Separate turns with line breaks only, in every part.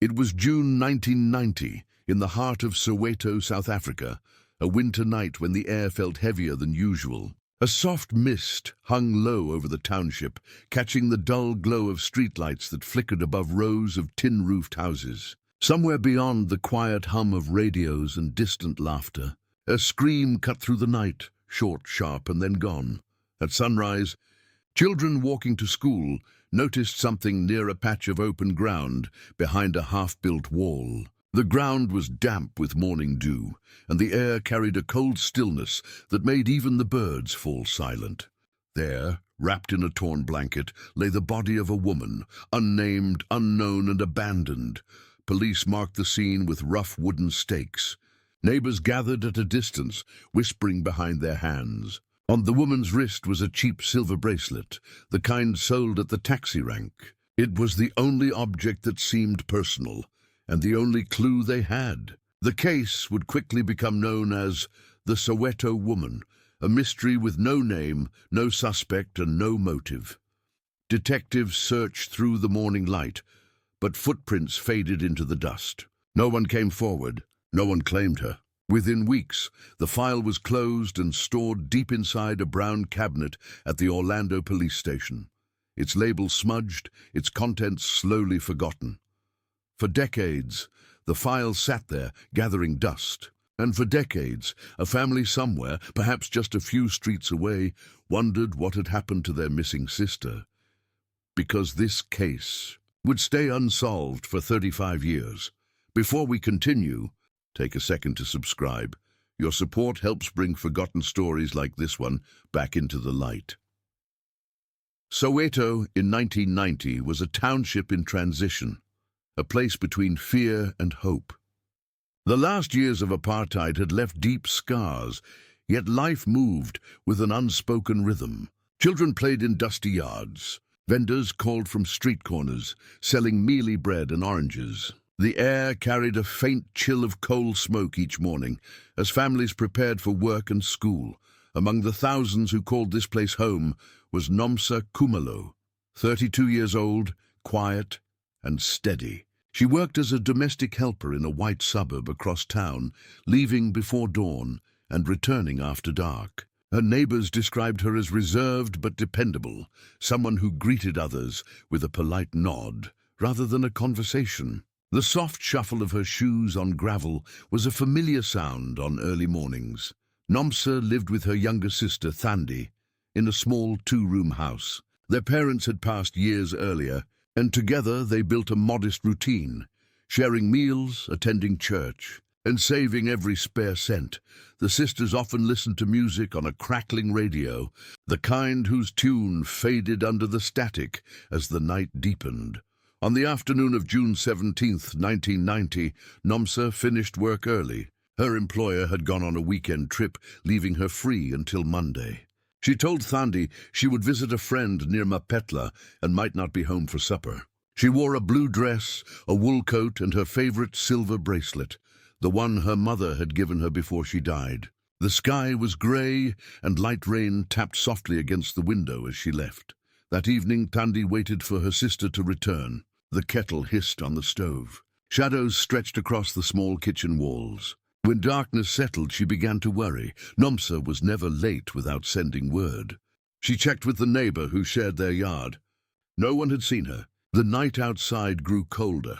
It was June 1990, in the heart of Soweto, South Africa, a winter night when the air felt heavier than usual. A soft mist hung low over the township, catching the dull glow of streetlights that flickered above rows of tin-roofed houses. Somewhere beyond the quiet hum of radios and distant laughter, a scream cut through the night, short, sharp, and then gone. At sunrise, children walking to school noticed something near a patch of open ground behind a half-built wall. The ground was damp with morning dew, and the air carried a cold stillness that made even the birds fall silent. There, wrapped in a torn blanket, lay the body of a woman, unnamed, unknown, and abandoned. Police marked the scene with rough wooden stakes. Neighbors gathered at a distance, whispering behind their hands. On the woman's wrist was a cheap silver bracelet, the kind sold at the taxi rank. It was the only object that seemed personal, and the only clue they had. The case would quickly become known as the Soweto woman, a mystery with no name, no suspect, and no motive. Detectives searched through the morning light, but footprints faded into the dust. No one came forward. No one claimed her. Within weeks, the file was closed and stored deep inside a brown cabinet at the Orlando police station. Its label smudged, its contents slowly forgotten. For decades, the file sat there, gathering dust. And for decades, a family somewhere, perhaps just a few streets away, wondered what had happened to their missing sister. Because this case would stay unsolved for 35 years. Before we continue, take a second to subscribe. Your support helps bring forgotten stories like this one back into the light. Soweto in 1990 was a township in transition, a place between fear and hope. The last years of apartheid had left deep scars, yet life moved with an unspoken rhythm. Children played in dusty yards. Vendors called from street corners, selling mealy bread and oranges. The air carried a faint chill of coal smoke each morning as families prepared for work and school. Among the thousands who called this place home was Nomsa Khumalo, 32 years old, quiet and steady. She worked as a domestic helper in a white suburb across town, leaving before dawn and returning after dark. Her neighbors described her as reserved but dependable, someone who greeted others with a polite nod rather than a conversation. The soft shuffle of her shoes on gravel was a familiar sound on early mornings. Nomsa lived with her younger sister, Thandi, in a small two-room house. Their parents had passed years earlier, and together they built a modest routine, sharing meals, attending church, and saving every spare cent. The sisters often listened to music on a crackling radio, the kind whose tune faded under the static as the night deepened. On the afternoon of June 17, 1990, Nomsa finished work early. Her employer had gone on a weekend trip, leaving her free until Monday. She told Thandi she would visit a friend near Mapetla and might not be home for supper. She wore a blue dress, a wool coat, and her favorite silver bracelet, the one her mother had given her before she died. The sky was grey, and light rain tapped softly against the window as she left. That evening, Thandi waited for her sister to return. The kettle hissed on the stove. Shadows stretched across the small kitchen walls. When darkness settled, she began to worry. Nomsa was never late without sending word. She checked with the neighbor who shared their yard. No one had seen her. The night outside grew colder,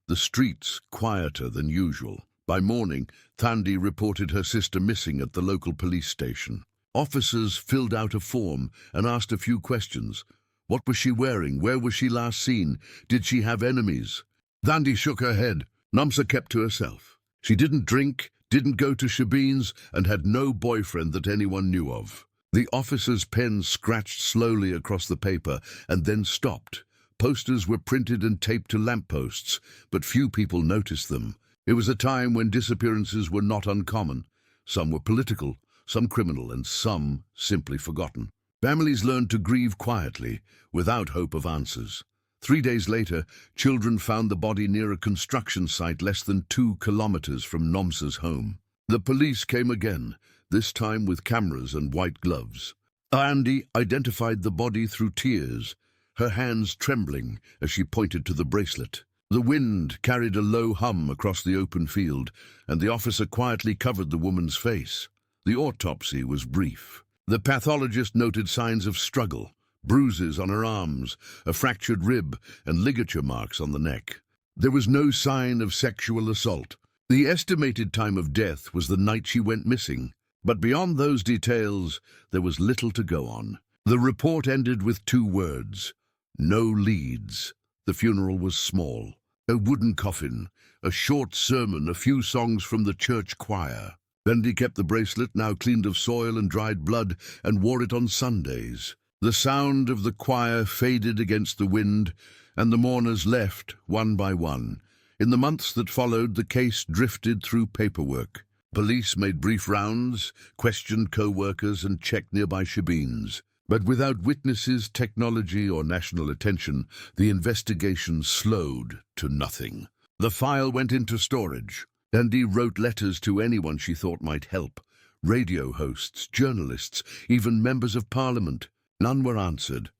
the streets quieter than usual. By morning, Thandi reported her sister missing at the local police station. Officers filled out a form and asked a few questions. What was she wearing? Where was she last seen? Did she have enemies? Thandi shook her head. Nomsa kept to herself. She didn't drink, didn't go to shebeens, and had no boyfriend that anyone knew of. The officer's pen scratched slowly across the paper and then stopped. Posters were printed and taped to lampposts, but few people noticed them. It was a time when disappearances were not uncommon. Some were political, some criminal, and some simply forgotten. Families learned to grieve quietly, without hope of answers. 3 days later, children found the body near a construction site less than 2 kilometers from Nomsa's home. The police came again, this time with cameras and white gloves. Thandi identified the body through tears, her hands trembling as she pointed to the bracelet. The wind carried a low hum across the open field, and the officer quietly covered the woman's face. The autopsy was brief. The pathologist noted signs of struggle, bruises on her arms, a fractured rib, and ligature marks on the neck. There was no sign of sexual assault. The estimated time of death was the night she went missing. But beyond those details, there was little to go on. The report ended with 2 words: no leads. The funeral was small. A wooden coffin, a short sermon, a few songs from the church choir. Bendy kept the bracelet, now cleaned of soil and dried blood, and wore it on Sundays. The sound of the choir faded against the wind, and the mourners left, one by one. In the months that followed, the case drifted through paperwork. Police made brief rounds, questioned co-workers, and checked nearby shebeens. But without witnesses, technology, or national attention, the investigation slowed to nothing. The file went into storage. Andy wrote letters to anyone she thought might help. Radio hosts, journalists, even members of parliament. None were answered.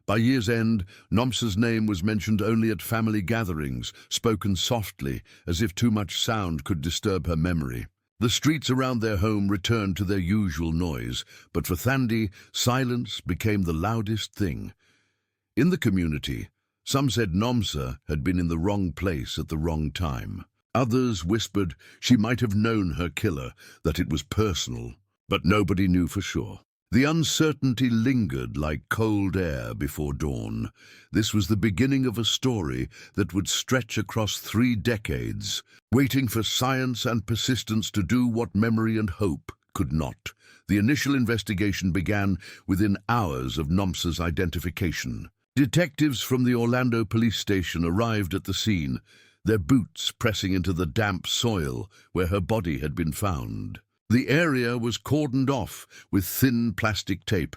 By year's end, Nomsa's name was mentioned only at family gatherings, spoken softly, as if too much sound could disturb her memory. The streets around their home returned to their usual noise, but for Thandi, silence became the loudest thing. In the community, some said Nomsa had been in the wrong place at the wrong time. Others whispered she might have known her killer, that it was personal, but nobody knew for sure. The uncertainty lingered like cold air before dawn. This was the beginning of a story that would stretch across 3 decades, waiting for science and persistence to do what memory and hope could not. The initial investigation began within hours of Nomsa's identification. Detectives from the Orlando police station arrived at the scene, their boots pressing into the damp soil where her body had been found. The area was cordoned off with thin plastic tape,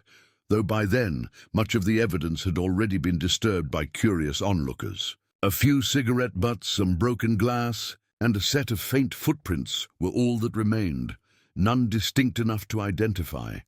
though by then much of the evidence had already been disturbed by curious onlookers. A few cigarette butts, some broken glass, and a set of faint footprints were all that remained, none distinct enough to identify.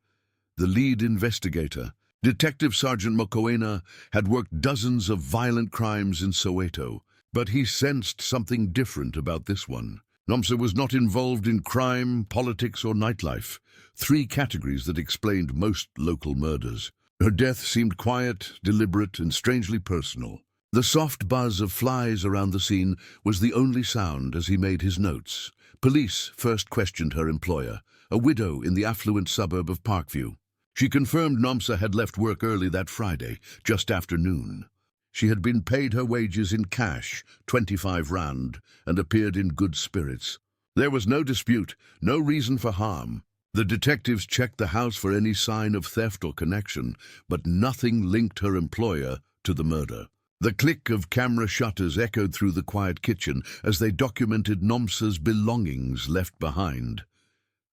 The lead investigator, Detective Sergeant Mokoena, had worked dozens of violent crimes in Soweto, but he sensed something different about this one. Nomsa was not involved in crime, politics, or nightlife, 3 categories that explained most local murders. Her death seemed quiet, deliberate, and strangely personal. The soft buzz of flies around the scene was the only sound as he made his notes. Police first questioned her employer, a widow in the affluent suburb of Parkview. She confirmed Nomsa had left work early that Friday, just after noon. She had been paid her wages in cash, 25 rand, and appeared in good spirits. There was no dispute, no reason for harm. The detectives checked the house for any sign of theft or connection, but nothing linked her employer to the murder. The click of camera shutters echoed through the quiet kitchen as they documented Nomsa's belongings left behind.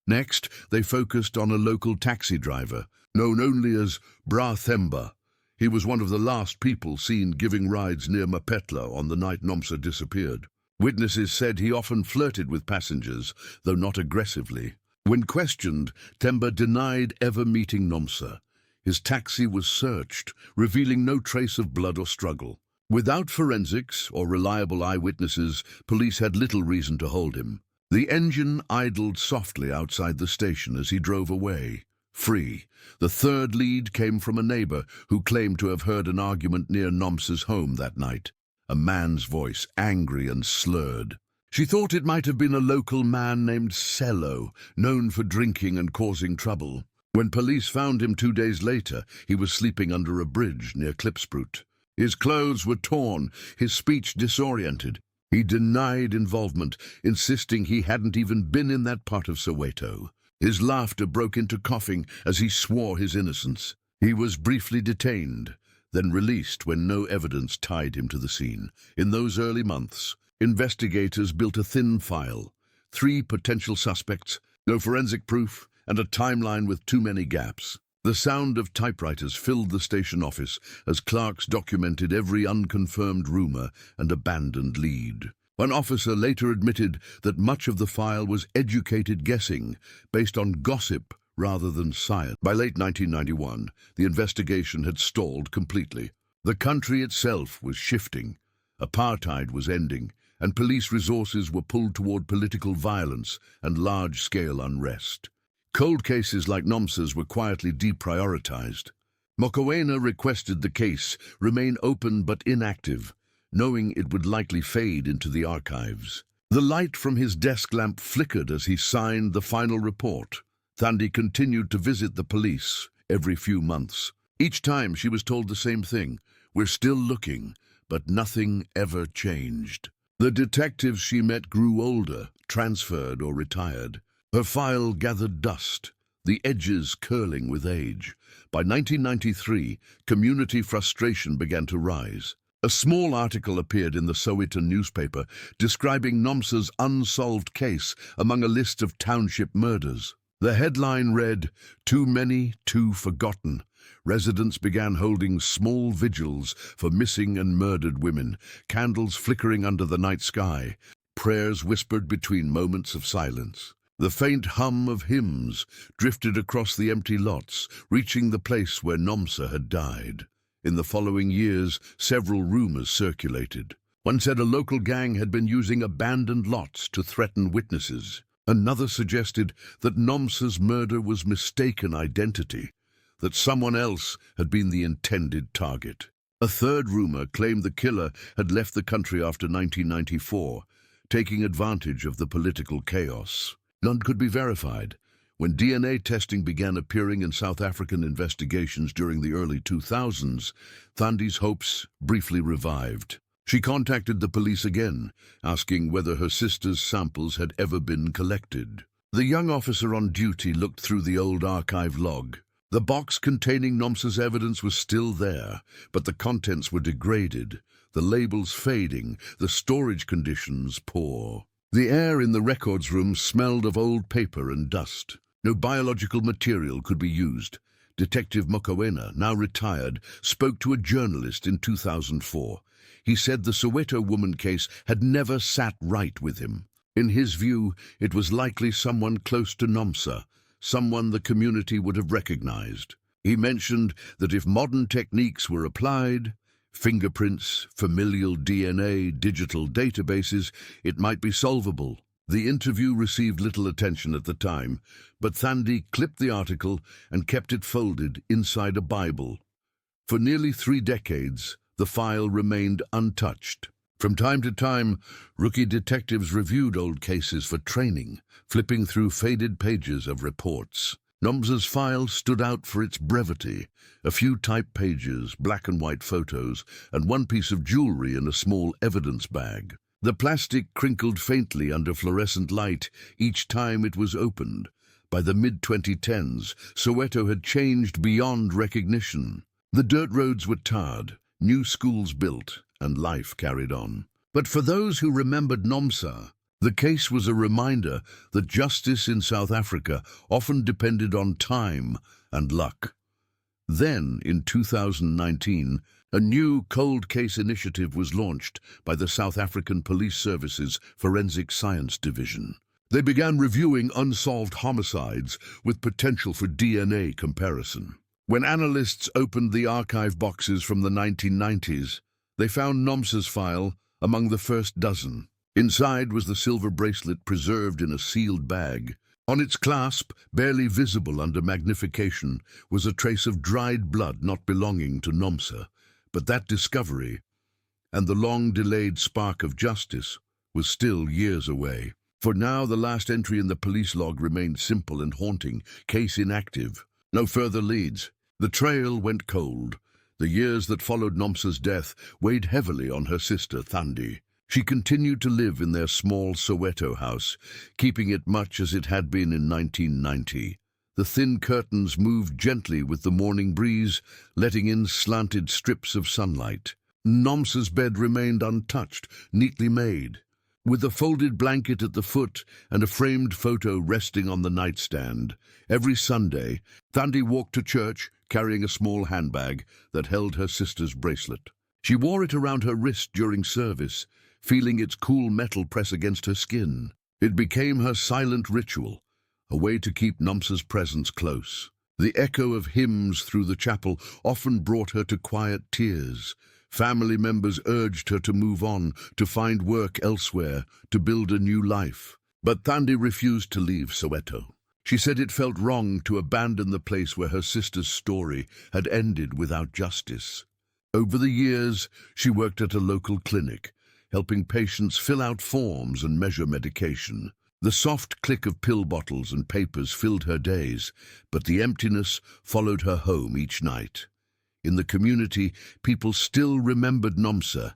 Next, they focused on a local taxi driver, known only as Bra Themba. He was one of the last people seen giving rides near Mapetla on the night Nomsa disappeared. Witnesses said he often flirted with passengers, though not aggressively. When questioned, Themba denied ever meeting Nomsa. His taxi was searched, revealing no trace of blood or struggle. Without forensics or reliable eyewitnesses, police had little reason to hold him. The engine idled softly outside the station as he drove away. Free. The third lead came from a neighbor who claimed to have heard an argument near Nomsa's home that night. A man's voice, angry and slurred. She thought it might have been a local man named Sello, known for drinking and causing trouble. When police found him 2 days later, he was sleeping under a bridge near Klipsprut. His clothes were torn, his speech disoriented. He denied involvement, insisting he hadn't even been in that part of Soweto. His laughter broke into coughing as he swore his innocence. He was briefly detained, then released when no evidence tied him to the scene. In those early months, investigators built a thin file, 3 potential suspects, no forensic proof, and a timeline with too many gaps. The sound of typewriters filled the station office as clerks documented every unconfirmed rumor and abandoned lead. One officer later admitted that much of the file was educated guessing, based on gossip rather than science. By late 1991, the investigation had stalled completely. The country itself was shifting. Apartheid was ending, and police resources were pulled toward political violence and large-scale unrest. Cold cases like Nomsa's were quietly deprioritized. Mokoena requested the case remain open but inactive, knowing it would likely fade into the archives. The light from his desk lamp flickered as he signed the final report. Thandi continued to visit the police every few months. Each time she was told the same thing: "We're still looking," but nothing ever changed. The detectives she met grew older, transferred or retired. Her file gathered dust, the edges curling with age. By 1993, community frustration began to rise. A small article appeared in the Soweto newspaper describing Nomsa's unsolved case among a list of township murders. The headline read, "Too many, too forgotten." Residents began holding small vigils for missing and murdered women, candles flickering under the night sky, prayers whispered between moments of silence. The faint hum of hymns drifted across the empty lots, reaching the place where Nomsa had died. In the following years, several rumors circulated. One said a local gang had been using abandoned lots to threaten witnesses. Another suggested that Nomsa's murder was mistaken identity, that someone else had been the intended target. A third rumor claimed the killer had left the country after 1994, taking advantage of the political chaos. None could be verified. When DNA testing began appearing in South African investigations during the early 2000s, Thandi's hopes briefly revived. She contacted the police again, asking whether her sister's samples had ever been collected. The young officer on duty looked through the old archive log. The box containing Nomsa's evidence was still there, but the contents were degraded, the labels fading, the storage conditions poor. The air in the records room smelled of old paper and dust. No biological material could be used. Detective Mokoena, now retired, spoke to a journalist in 2004. He said the Soweto woman case had never sat right with him. In his view, it was likely someone close to Nomsa, someone the community would have recognized. He mentioned that if modern techniques were applied, fingerprints, familial DNA, digital databases, it might be solvable. The interview received little attention at the time, but Thandi clipped the article and kept it folded inside a Bible. For nearly 3 decades, the file remained untouched. From time to time, rookie detectives reviewed old cases for training, flipping through faded pages of reports. Nomsa's file stood out for its brevity: a few typed pages, black and white photos, and one piece of jewelry in a small evidence bag. The plastic crinkled faintly under fluorescent light each time it was opened. By the mid-2010s, Soweto had changed beyond recognition. The dirt roads were tarred, new schools built, and life carried on. But for those who remembered Nomsa, the case was a reminder that justice in South Africa often depended on time and luck. Then, in 2019, a new cold case initiative was launched by the South African Police Service's Forensic Science Division. They began reviewing unsolved homicides with potential for DNA comparison. When analysts opened the archive boxes from the 1990s, they found Nomsa's file among the first dozen. Inside was the silver bracelet preserved in a sealed bag. On its clasp, barely visible under magnification, was a trace of dried blood not belonging to Nomsa. But that discovery, and the long-delayed spark of justice, was still years away. For now, the last entry in the police log remained simple and haunting: case inactive. No further leads. The trail went cold. The years that followed Nomsa's death weighed heavily on her sister Thandi. She continued to live in their small Soweto house, keeping it much as it had been in 1990. The thin curtains moved gently with the morning breeze, letting in slanted strips of sunlight. Nomsa's bed remained untouched, neatly made, with a folded blanket at the foot and a framed photo resting on the nightstand. Every Sunday, Thandi walked to church, carrying a small handbag that held her sister's bracelet. She wore it around her wrist during service, feeling its cool metal press against her skin. It became her silent ritual, a way to keep Nomsa's presence close. The echo of hymns through the chapel often brought her to quiet tears, Family members urged her to move on, to find work elsewhere, to build a new life. But Thandi refused to leave Soweto. She said it felt wrong to abandon the place where her sister's story had ended without justice. Over the years, she worked at a local clinic, helping patients fill out forms and measure medication. The soft click of pill bottles and papers filled her days, but the emptiness followed her home each night. In the community, people still remembered Nomsa,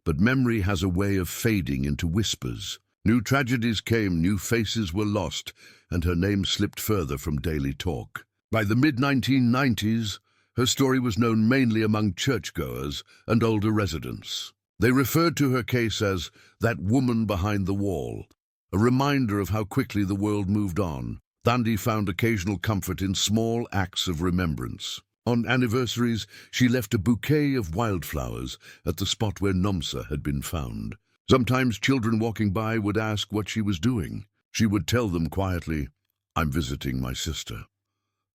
but memory has a way of fading into whispers. New tragedies came, new faces were lost, and her name slipped further from daily talk. By the mid-1990s, her story was known mainly among churchgoers and older residents. They referred to her case as that woman behind the wall, a reminder of how quickly the world moved on. Thandi found occasional comfort in small acts of remembrance. On anniversaries, she left a bouquet of wildflowers at the spot where Nomsa had been found. Sometimes children walking by would ask what she was doing. She would tell them quietly, "I'm visiting my sister."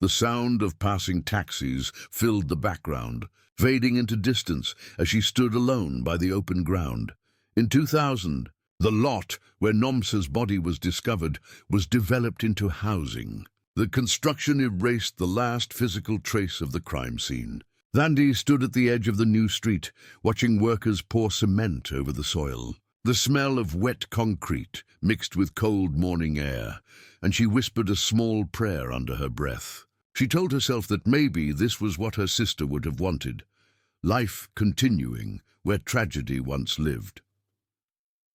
The sound of passing taxis filled the background, fading into distance as she stood alone by the open ground. In 2000, the lot where Nomsa's body was discovered was developed into housing. The construction erased the last physical trace of the crime scene. Thandi stood at the edge of the new street, watching workers pour cement over the soil. The smell of wet concrete mixed with cold morning air, and she whispered a small prayer under her breath. She told herself that maybe this was what her sister would have wanted, life continuing where tragedy once lived.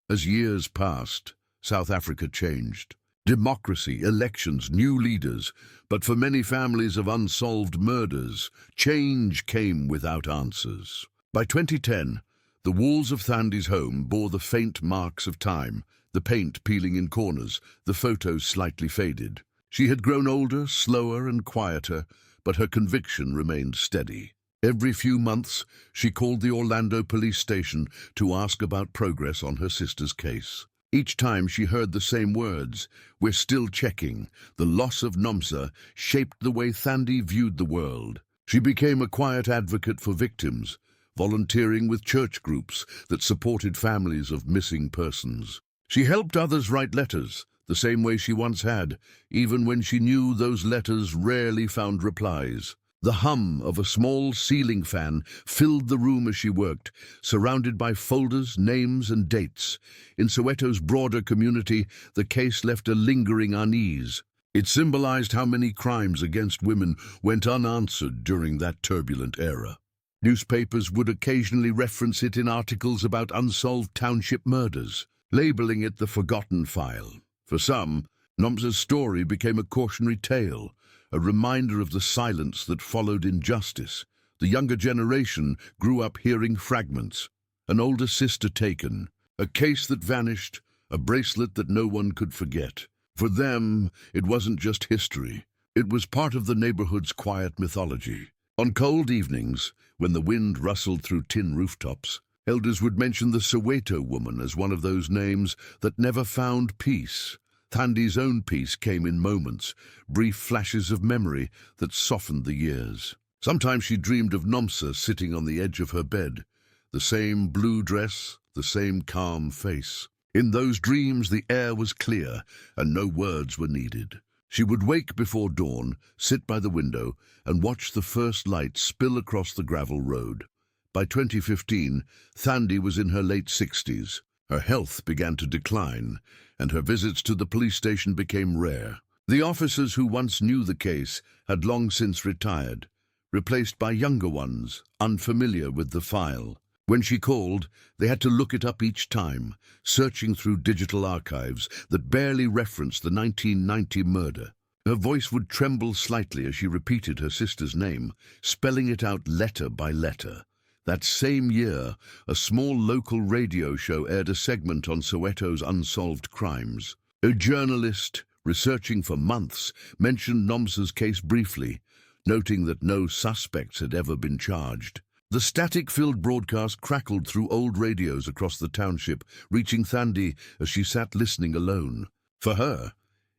As years passed, South Africa changed. Democracy, elections, new leaders, but for many families of unsolved murders, change came without answers. By 2010, the walls of Thandi's home bore the faint marks of time, the paint peeling in corners, the photos slightly faded. She had grown older, slower and quieter, but her conviction remained steady. Every few months, she called the Orlando police station to ask about progress on her sister's case. Each time she heard the same words, "We're still checking." The loss of Nomsa shaped the way Thandi viewed the world. She became a quiet advocate for victims, volunteering with church groups that supported families of missing persons. She helped others write letters, the same way she once had, even when she knew those letters rarely found replies. The hum of a small ceiling fan filled the room as she worked, surrounded by folders, names and dates. In Soweto's broader community, the case left a lingering unease. It symbolized how many crimes against women went unanswered during that turbulent era. Newspapers would occasionally reference it in articles about unsolved township murders, labeling it the forgotten file. For some, Nomsa's story became a cautionary tale, a reminder of the silence that followed injustice. The younger generation grew up hearing fragments: an older sister taken, a case that vanished, a bracelet that no one could forget. For them, it wasn't just history. It was part of the neighborhood's quiet mythology. On cold evenings, when the wind rustled through tin rooftops, elders would mention the Soweto woman as one of those names that never found peace. Thandi's own peace came in moments, brief flashes of memory that softened the years. Sometimes she dreamed of Nomsa sitting on the edge of her bed, the same blue dress, the same calm face. In those dreams the air was clear and no words were needed. She would wake before dawn, sit by the window, and watch the first light spill across the gravel road. By 2015, Thandi was in her late 60s. Her health began to decline, and her visits to the police station became rare. The officers who once knew the case had long since retired, replaced by younger ones, unfamiliar with the file. When she called, they had to look it up each time, searching through digital archives that barely referenced the 1990 murder. Her voice would tremble slightly as she repeated her sister's name, spelling it out letter by letter. That same year, a small local radio show aired a segment on Soweto's unsolved crimes. A journalist, researching for months, mentioned Nomsa's case briefly, noting that no suspects had ever been charged. The static-filled broadcast crackled through old radios across the township, reaching Thandi as she sat listening alone. For her,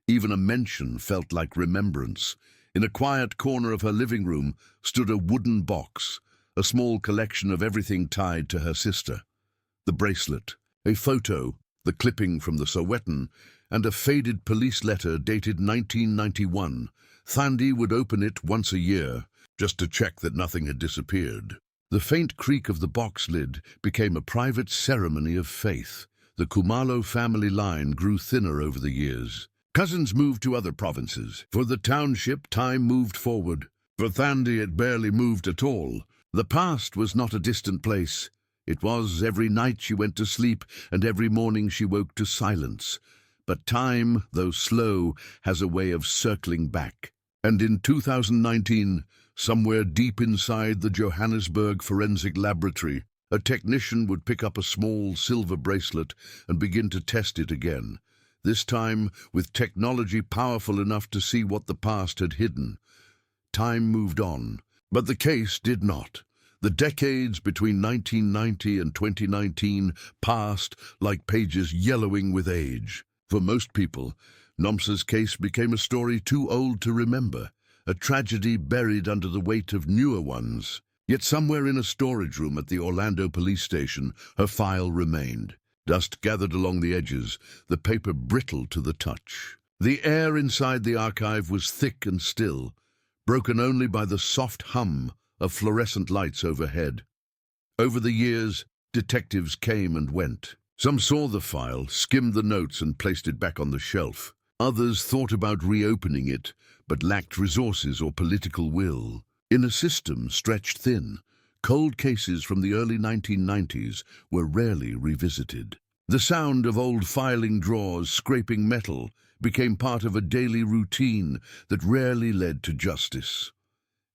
even a mention felt like remembrance. In a quiet corner of her living room stood a wooden box, a small collection of everything tied to her sister. The bracelet, a photo, the clipping from the Sowetan, and a faded police letter dated 1991. Thandi would open it once a year, just to check that nothing had disappeared. The faint creak of the box lid became a private ceremony of faith. The Khumalo family line grew thinner over the years. Cousins moved to other provinces. For the township, time moved forward. For Thandi, it barely moved at all. The past was not a distant place. It was every night she went to sleep, and every morning she woke to silence. But time, though slow, has a way of circling back. And in 2019, somewhere deep inside the Johannesburg Forensic Laboratory, a technician would pick up a small silver bracelet and begin to test it again, this time with technology powerful enough to see what the past had hidden. Time moved on, but the case did not. The decades between 1990 and 2019 passed like pages yellowing with age. For most people, Nomsa's case became a story too old to remember, a tragedy buried under the weight of newer ones. Yet somewhere in a storage room at the Orlando police station, her file remained. Dust gathered along the edges, the paper brittle to the touch. The air inside the archive was thick and still, broken only by the soft hum of fluorescent lights overhead. Over the years, detectives came and went. Some saw the file, skimmed the notes and placed it back on the shelf. Others thought about reopening it, but lacked resources or political will. In a system stretched thin, cold cases from the early 1990s were rarely revisited. The sound of old filing drawers scraping metal became part of a daily routine that rarely led to justice.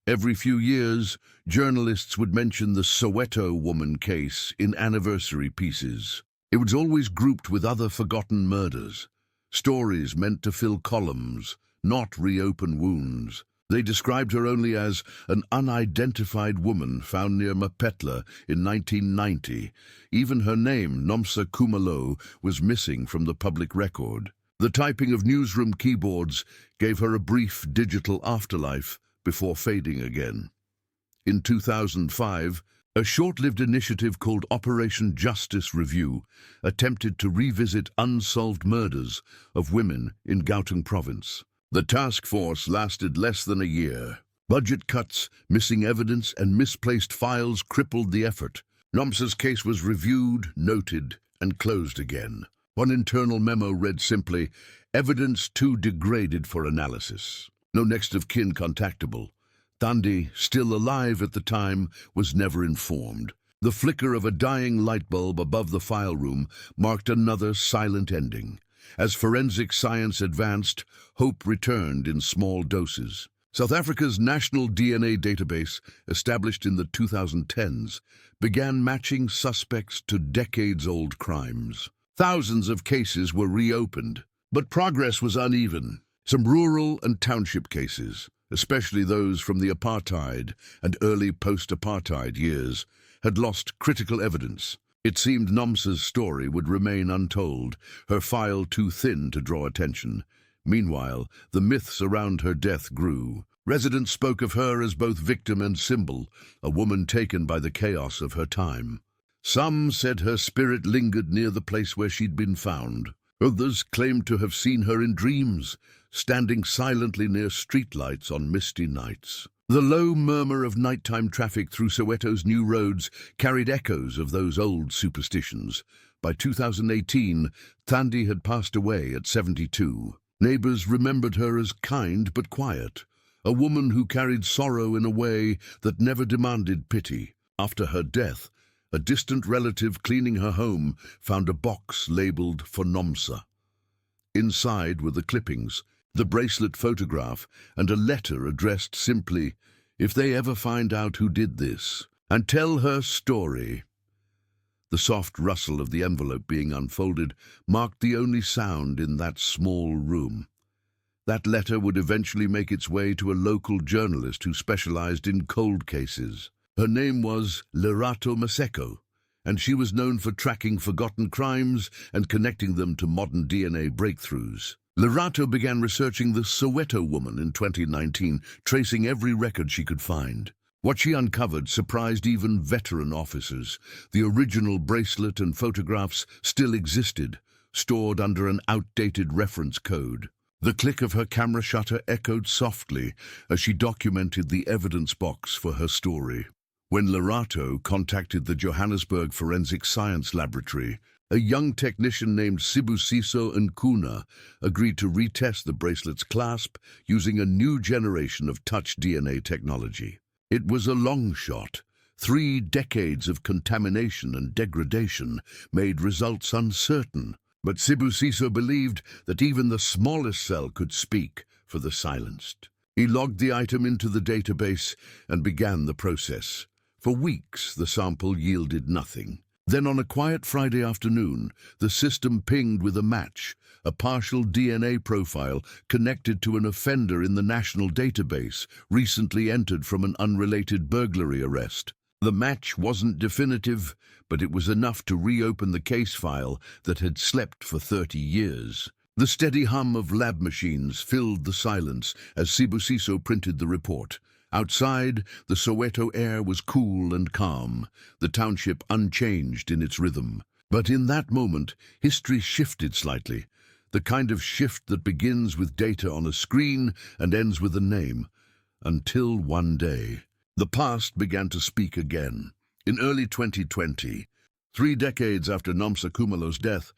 Every few years, journalists would mention the Soweto woman case in anniversary pieces. It was always grouped with other forgotten murders, stories meant to fill columns, not reopen wounds. They described her only as an unidentified woman found near Mapetla in 1990. Even her name, Nomsa Khumalo, was missing from the public record. The typing of newsroom keyboards gave her a brief digital afterlife before fading again. In 2005, a short-lived initiative called Operation Justice Review attempted to revisit unsolved murders of women in Gauteng province. The task force lasted less than a year. Budget cuts, missing evidence, and misplaced files crippled the effort. Nomsa's case was reviewed, noted, and closed again. One internal memo read simply, "Evidence too degraded for analysis. No next of kin contactable." Thandi, still alive at the time, was never informed. The flicker of a dying light bulb above the file room marked another silent ending. As forensic science advanced, hope returned in small doses. South Africa's national DNA database, established in the 2010s, began matching suspects to decades-old crimes. Thousands of cases were reopened, but progress was uneven. Some rural and township cases, especially those from the apartheid and early post-apartheid years, had lost critical evidence. It seemed Nomsa's story would remain untold, her file too thin to draw attention. Meanwhile, the myths around her death grew. Residents spoke of her as both victim and symbol, a woman taken by the chaos of her time. Some said her spirit lingered near the place where she'd been found. Others claimed to have seen her in dreams, standing silently near streetlights on misty nights. The low murmur of nighttime traffic through Soweto's new roads carried echoes of those old superstitions. By 2018, Thandi had passed away at 72. Neighbors remembered her as kind but quiet, a woman who carried sorrow in a way that never demanded pity. After her death, a distant relative cleaning her home found a box labeled for Nomsa. Inside were the clippings, the bracelet photograph, and a letter addressed simply, "If they ever find out who did this, and tell her story." The soft rustle of the envelope being unfolded marked the only sound in that small room. That letter would eventually make its way to a local journalist who specialized in cold cases. Her name was Lerato Maseko, and she was known for tracking forgotten crimes and connecting them to modern DNA breakthroughs. Lerato began researching the Soweto woman in 2019, tracing every record she could find. What she uncovered surprised even veteran officers. The original bracelet and photographs still existed, stored under an outdated reference code. The click of her camera shutter echoed softly as she documented the evidence box for her story. When Lerato contacted the Johannesburg Forensic Science Laboratory, a young technician named Sibusiso Nkuna agreed to retest the bracelet's clasp using a new generation of touch DNA technology. It was a long shot. 3 decades of contamination and degradation made results uncertain. But Sibusiso believed that even the smallest cell could speak for the silenced. He logged the item into the database and began the process. For weeks, the sample yielded nothing. Then on a quiet Friday afternoon, the system pinged with a match, a partial DNA profile connected to an offender in the national database, recently entered from an unrelated burglary arrest. The match wasn't definitive, but it was enough to reopen the case file that had slept for 30 years. The steady hum of lab machines filled the silence as Sibusiso printed the report. Outside, the Soweto air was cool and calm, the township unchanged in its rhythm. But in that moment, history shifted slightly, the kind of shift that begins with data on a screen and ends with a name. Until one day, the past began to speak again. In early 2020, 3 decades after Nomsa Khumalo's death,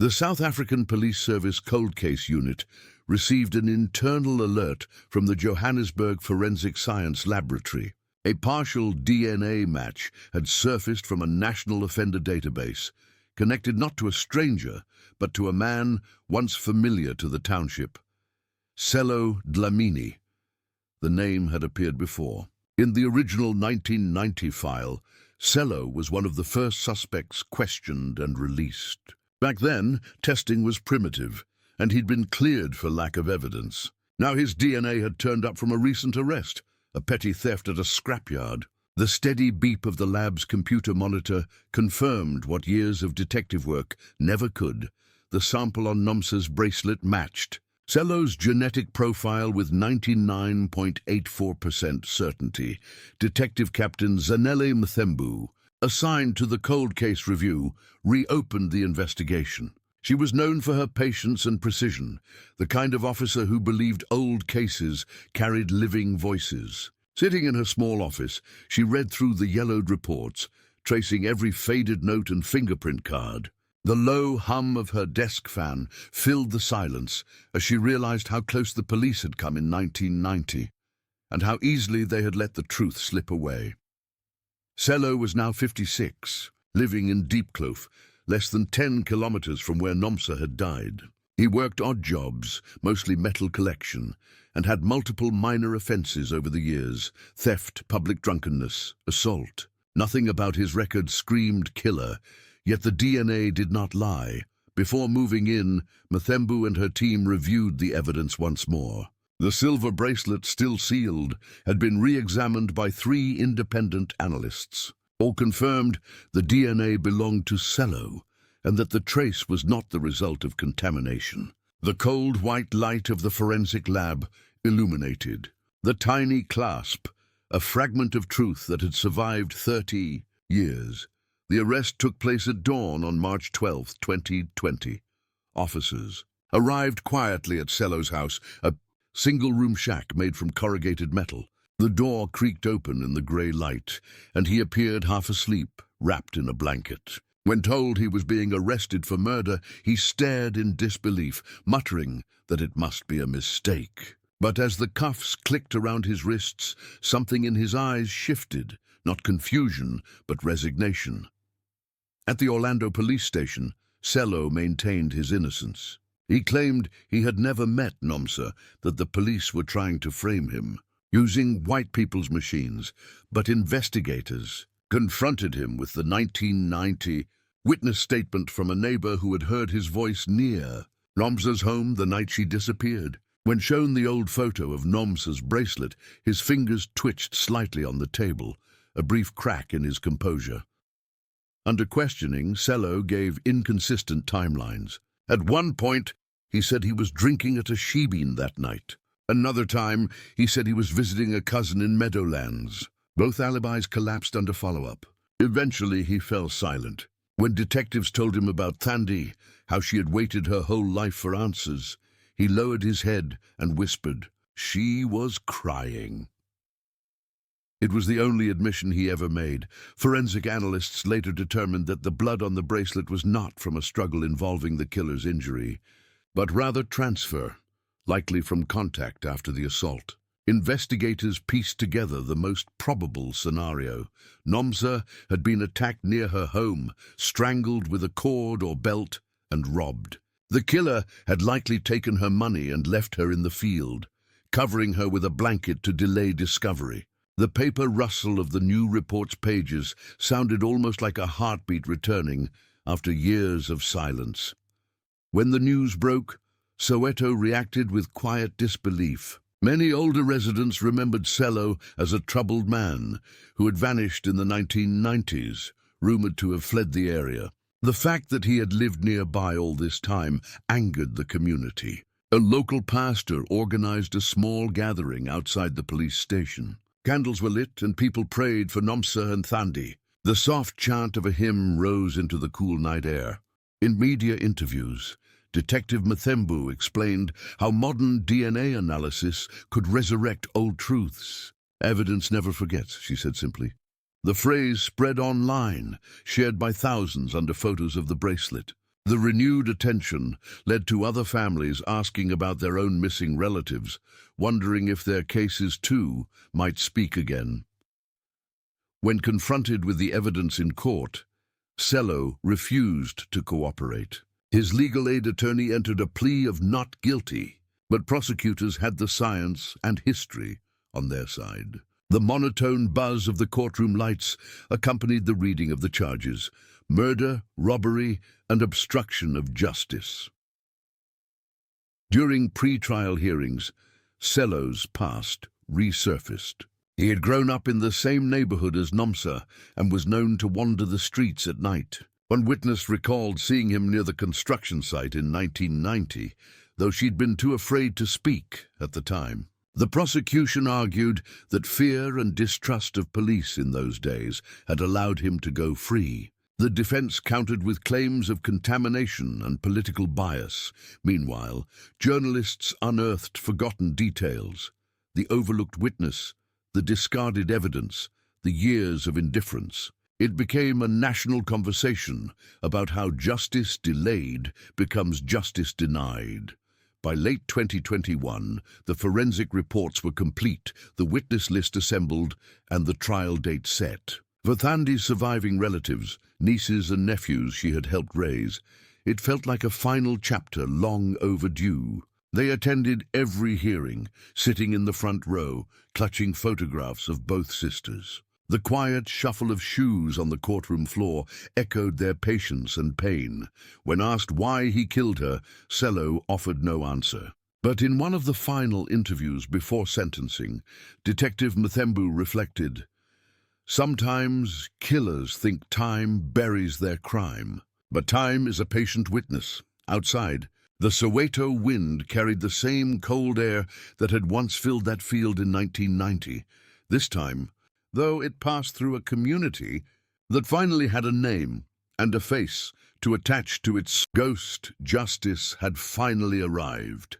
the South African Police Service Cold Case Unit received an internal alert from the Johannesburg Forensic Science Laboratory. A partial DNA match had surfaced from a national offender database, connected not to a stranger, but to a man once familiar to the township. Sello Dlamini. The name had appeared before. In the original 1990 file, Sello was one of the first suspects questioned and released. Back then, testing was primitive, and he'd been cleared for lack of evidence. Now his DNA had turned up from a recent arrest, a petty theft at a scrapyard. The steady beep of the lab's computer monitor confirmed what years of detective work never could. The sample on Nomsa's bracelet matched. Sello's genetic profile with 99.84% certainty. Detective Captain Zanele Mthembu, assigned to the cold case review, reopened the investigation. She was known for her patience and precision, the kind of officer who believed old cases carried living voices. Sitting in her small office, she read through the yellowed reports, tracing every faded note and fingerprint card. The low hum of her desk fan filled the silence as she realized how close the police had come in 1990, and how easily they had let the truth slip away. Sello was now 56, living in Diepkloof, less than 10 kilometers from where Nomsa had died. He worked odd jobs, mostly metal collection, and had multiple minor offenses over the years: theft, public drunkenness, assault. Nothing about his record screamed killer, yet the DNA did not lie. Before moving in, Mthembu and her team reviewed the evidence once more. The silver bracelet, still sealed, had been re-examined by 3 independent analysts. All confirmed the DNA belonged to Sello, and that the trace was not the result of contamination. The cold white light of the forensic lab illuminated the tiny clasp, a fragment of truth that had survived 30 years. The arrest took place at dawn on March 12, 2020. Officers arrived quietly at Sello's house, a single-room shack made from corrugated metal. The door creaked open in the grey light, and he appeared half asleep, wrapped in a blanket. When told he was being arrested for murder, he stared in disbelief, muttering that it must be a mistake. But as the cuffs clicked around his wrists, something in his eyes shifted, not confusion, but resignation. At the Orlando police station, Sello maintained his innocence. He claimed he had never met Nomsa, that the police were trying to frame him, using white people's machines, but investigators confronted him with the 1990 witness statement from a neighbor who had heard his voice near Nomsa's home the night she disappeared. When shown the old photo of Nomsa's bracelet, his fingers twitched slightly on the table, a brief crack in his composure. Under questioning, Sello gave inconsistent timelines. At one point, he said he was drinking at a shebeen that night. Another time, he said he was visiting a cousin in Meadowlands. Both alibis collapsed under follow-up. Eventually, he fell silent. When detectives told him about Thandi, how she had waited her whole life for answers, he lowered his head and whispered, "She was crying." It was the only admission he ever made. Forensic analysts later determined that the blood on the bracelet was not from a struggle involving the killer's injury, but rather transfer, likely from contact after the assault. Investigators pieced together the most probable scenario. Nomsa had been attacked near her home, strangled with a cord or belt, and robbed. The killer had likely taken her money and left her in the field, covering her with a blanket to delay discovery. The paper rustle of the new report's pages sounded almost like a heartbeat returning after years of silence. When the news broke, Soweto reacted with quiet disbelief. Many older residents remembered Sello as a troubled man who had vanished in the 1990s, rumored to have fled the area. The fact that he had lived nearby all this time angered the community. A local pastor organized a small gathering outside the police station. Candles were lit and people prayed for Nomsa and Thandi. The soft chant of a hymn rose into the cool night air. In media interviews, Detective Mthembu explained how modern DNA analysis could resurrect old truths. "Evidence never forgets," she said simply. The phrase spread online, shared by thousands under photos of the bracelet. The renewed attention led to other families asking about their own missing relatives, wondering if their cases too might speak again. When confronted with the evidence in court, Sello refused to cooperate. His legal aid attorney entered a plea of not guilty, but prosecutors had the science and history on their side. The monotone buzz of the courtroom lights accompanied the reading of the charges: murder, robbery, and obstruction of justice. During pre-trial hearings, Sello's past resurfaced. He had grown up in the same neighborhood as Nomsa and was known to wander the streets at night. One witness recalled seeing him near the construction site in 1990, though she'd been too afraid to speak at the time. The prosecution argued that fear and distrust of police in those days had allowed him to go free. The defense countered with claims of contamination and political bias. Meanwhile, journalists unearthed forgotten details: the overlooked witness, the discarded evidence, the years of indifference. It became a national conversation about how justice delayed becomes justice denied. By late 2021, the forensic reports were complete, the witness list assembled, and the trial date set. For Thandi's surviving relatives, nieces and nephews she had helped raise, it felt like a final chapter long overdue. They attended every hearing, sitting in the front row, clutching photographs of both sisters. The quiet shuffle of shoes on the courtroom floor echoed their patience and pain. When asked why he killed her, Sello offered no answer. But in one of the final interviews before sentencing, Detective Mthembu reflected, "Sometimes killers think time buries their crime, but time is a patient witness." Outside, the Soweto wind carried the same cold air that had once filled that field in 1990. This time, though, it passed through a community that finally had a name and a face to attach to its ghost. Justice had finally arrived,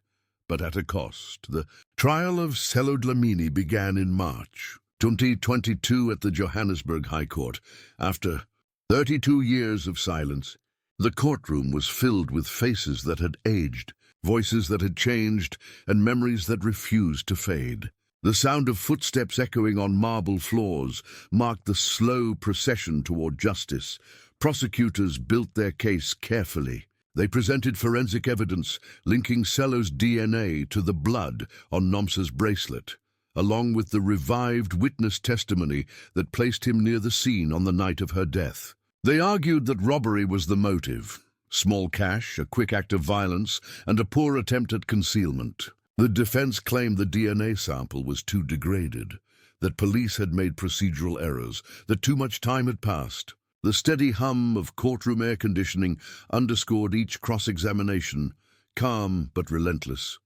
but at a cost. The trial of Sello Dlamini began in March 2022 at the Johannesburg High Court. After 32 years of silence, the courtroom was filled with faces that had aged, voices that had changed, and memories that refused to fade. The sound of footsteps echoing on marble floors marked the slow procession toward justice. Prosecutors built their case carefully. They presented forensic evidence linking Sello's DNA to the blood on Nomsa's bracelet, along with the revived witness testimony that placed him near the scene on the night of her death. They argued that robbery was the motive: small cash, a quick act of violence, and a poor attempt at concealment. The defense claimed the DNA sample was too degraded, that police had made procedural errors, that too much time had passed. The steady hum of courtroom air conditioning underscored each cross-examination, calm but relentless.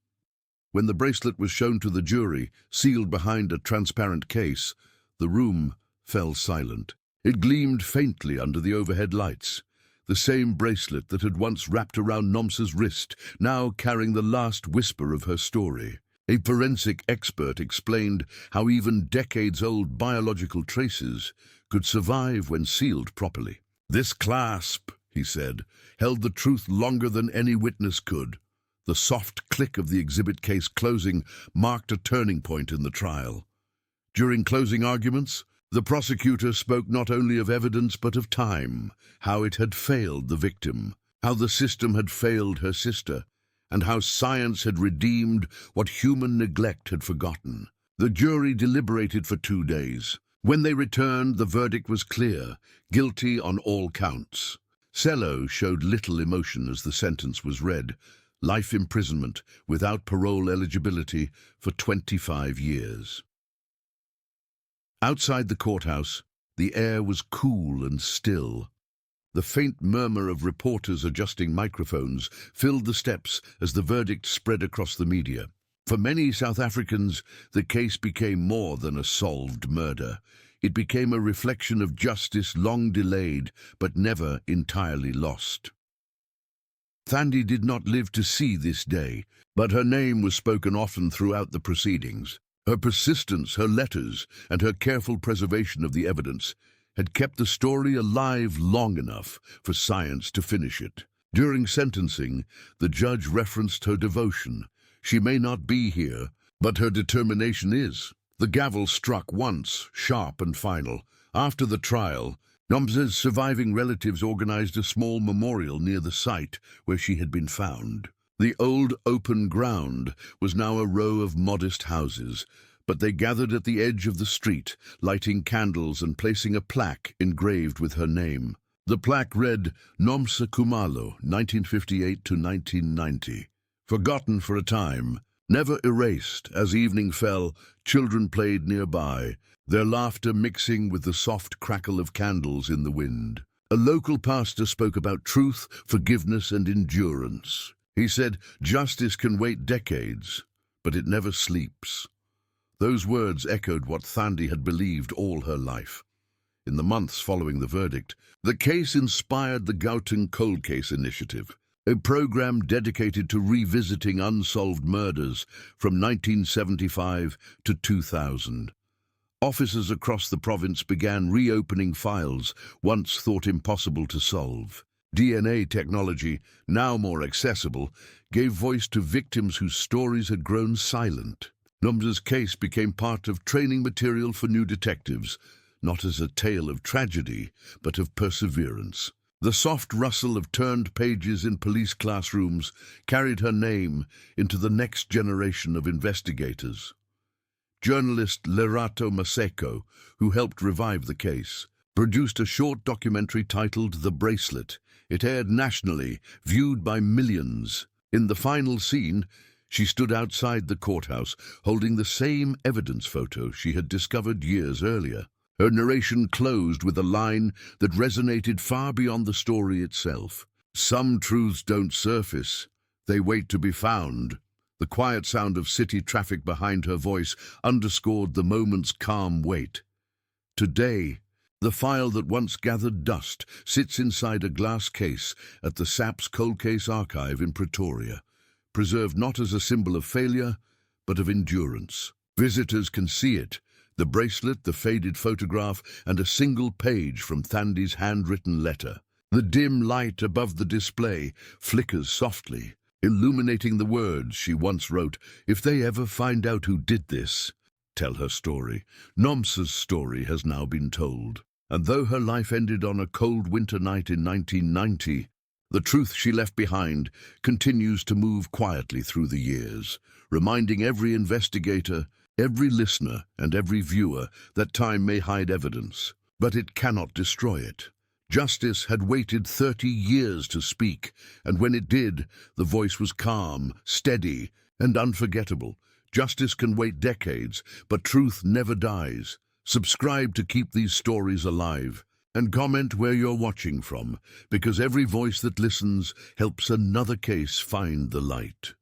When the bracelet was shown to the jury, sealed behind a transparent case, The room fell silent. It gleamed faintly under the overhead lights. The same bracelet that had once wrapped around Nomsa's wrist, now carrying the last whisper of her story. A forensic expert explained how even decades-old biological traces could survive when sealed properly. "This clasp," he said, "held the truth longer than any witness could." The soft click of the exhibit case closing marked a turning point in the trial. During closing arguments, the prosecutor spoke not only of evidence but of time, how it had failed the victim, how the system had failed her sister, and how science had redeemed what human neglect had forgotten. The jury deliberated for 2 days. When they returned, the verdict was clear, guilty on all counts. Cello showed little emotion as the sentence was read: life imprisonment without parole eligibility for 25 years. Outside the courthouse, the air was cool and still. The faint murmur of reporters adjusting microphones filled the steps as the verdict spread across the media. For many South Africans, the case became more than a solved murder. It became a reflection of justice long delayed, but never entirely lost. Thandi did not live to see this day, but her name was spoken often throughout the proceedings. Her persistence, her letters, and her careful preservation of the evidence had kept the story alive long enough for science to finish it. During sentencing, the judge referenced her devotion. "She may not be here, but her determination is." The gavel struck once, sharp and final. After the trial, Nomsa's surviving relatives organized a small memorial near the site where she had been found. The old open ground was now a row of modest houses, but they gathered at the edge of the street, lighting candles and placing a plaque engraved with her name. The plaque read, "Nomsa Khumalo, 1958 to 1990. Forgotten for a time, never erased." As evening fell, children played nearby, their laughter mixing with the soft crackle of candles in the wind. A local pastor spoke about truth, forgiveness, and endurance. He said, "Justice can wait decades, but it never sleeps." Those words echoed what Thandi had believed all her life. In the months following the verdict, the case inspired the Gauteng Cold Case Initiative, a program dedicated to revisiting unsolved murders from 1975 to 2000. Officers across the province began reopening files once thought impossible to solve. DNA technology, now more accessible, gave voice to victims whose stories had grown silent. Nomsa's case became part of training material for new detectives, not as a tale of tragedy, but of perseverance. The soft rustle of turned pages in police classrooms carried her name into the next generation of investigators. Journalist Lerato Maseko, who helped revive the case, produced a short documentary titled The Bracelet. It aired nationally, viewed by millions. In the final scene, she stood outside the courthouse, holding the same evidence photo she had discovered years earlier. Her narration closed with a line that resonated far beyond the story itself. "Some truths don't surface, they wait to be found." The quiet sound of city traffic behind her voice underscored the moment's calm weight. Today, the file that once gathered dust sits inside a glass case at the SAPS Cold Case Archive in Pretoria, preserved not as a symbol of failure, but of endurance. Visitors can see it, the bracelet, the faded photograph, and a single page from Thandi's handwritten letter. The dim light above the display flickers softly, illuminating the words she once wrote, "If they ever find out who did this, tell her story." Nomsa's story has now been told, and though her life ended on a cold winter night in 1990, the truth she left behind continues to move quietly through the years, reminding every investigator, every listener, and every viewer that time may hide evidence, but it cannot destroy it. Justice had waited 30 years to speak, and when it did, the voice was calm, steady, and unforgettable. Justice can wait decades, but truth never dies. Subscribe to keep these stories alive, and comment where you're watching from, because every voice that listens helps another case find the light.